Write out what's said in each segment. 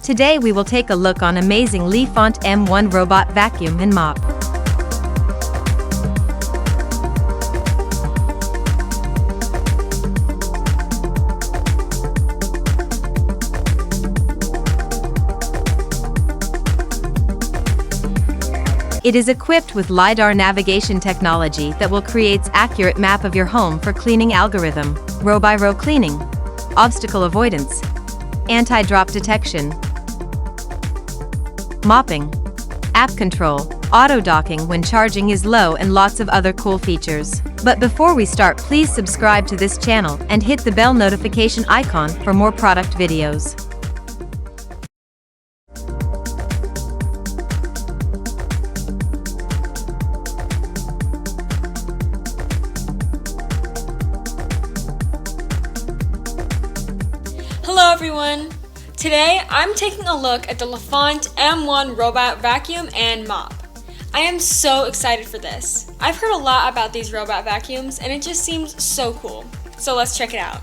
Today we will take a look on amazing Lefant M1 Robot Vacuum and Mop. It is equipped with Lidar navigation technology that will create accurate map of your home for cleaning algorithm, row-by-row cleaning, obstacle avoidance, anti-drop detection, mopping, app control, auto-docking when charging is low, and lots of other cool features. But before we start, please subscribe to this channel and hit the bell notification icon for more product videos. Hello everyone! Today I'm taking a look at the Lefant M1 Robot Vacuum and Mop. I am so excited for this. I've heard a lot about these robot vacuums and it just seems so cool. So let's check it out.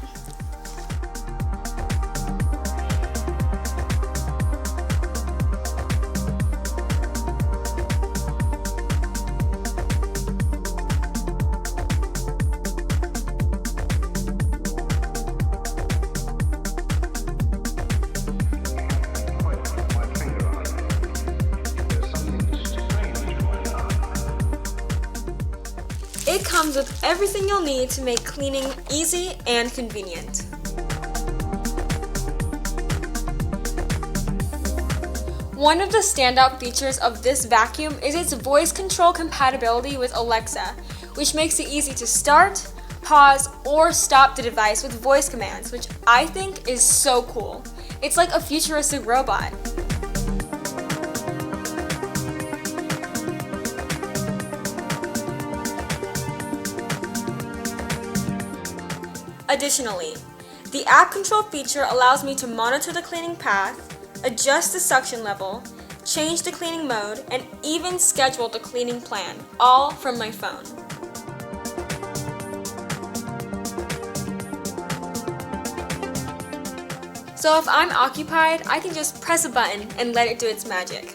It comes with everything you'll need to make cleaning easy and convenient. One of the standout features of this vacuum is its voice control compatibility with Alexa, which makes it easy to start, pause, or stop the device with voice commands, which I think is so cool. It's like a futuristic robot. Additionally, the app control feature allows me to monitor the cleaning path, adjust the suction level, change the cleaning mode, and even schedule the cleaning plan, all from my phone. So if I'm occupied, I can just press a button and let it do its magic.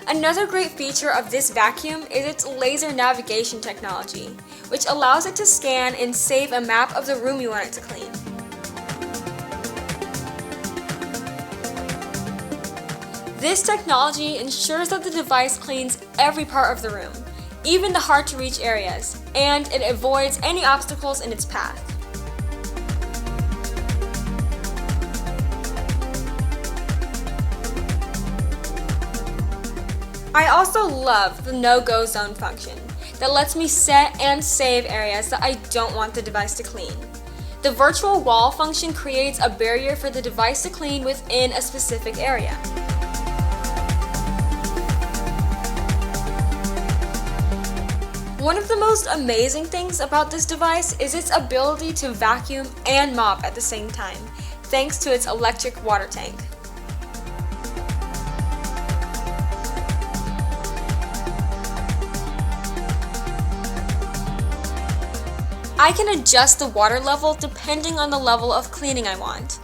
Another great feature of this vacuum is its laser navigation technology, which allows it to scan and save a map of the room you want it to clean. This technology ensures that the device cleans every part of the room, even the hard-to-reach areas, and it avoids any obstacles in its path. I also love the no-go zone function that lets me set and save areas that I don't want the device to clean. The virtual wall function creates a barrier for the device to clean within a specific area. One of the most amazing things about this device is its ability to vacuum and mop at the same time, thanks to its electric water tank. I can adjust the water level depending on the level of cleaning I want.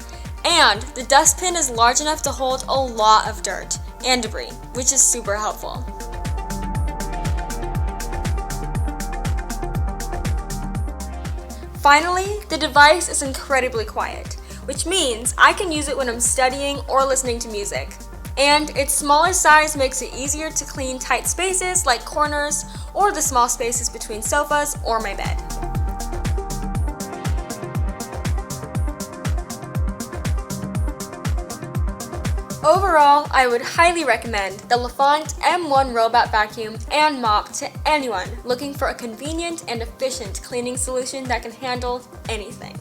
And the dustbin is large enough to hold a lot of dirt and debris, which is super helpful. Finally, the device is incredibly quiet, which means I can use it when I'm studying or listening to music. And its smaller size makes it easier to clean tight spaces like corners or the small spaces between sofas or my bed. Overall, I would highly recommend the Lefant M1 Robot Vacuum and Mop to anyone looking for a convenient and efficient cleaning solution that can handle anything.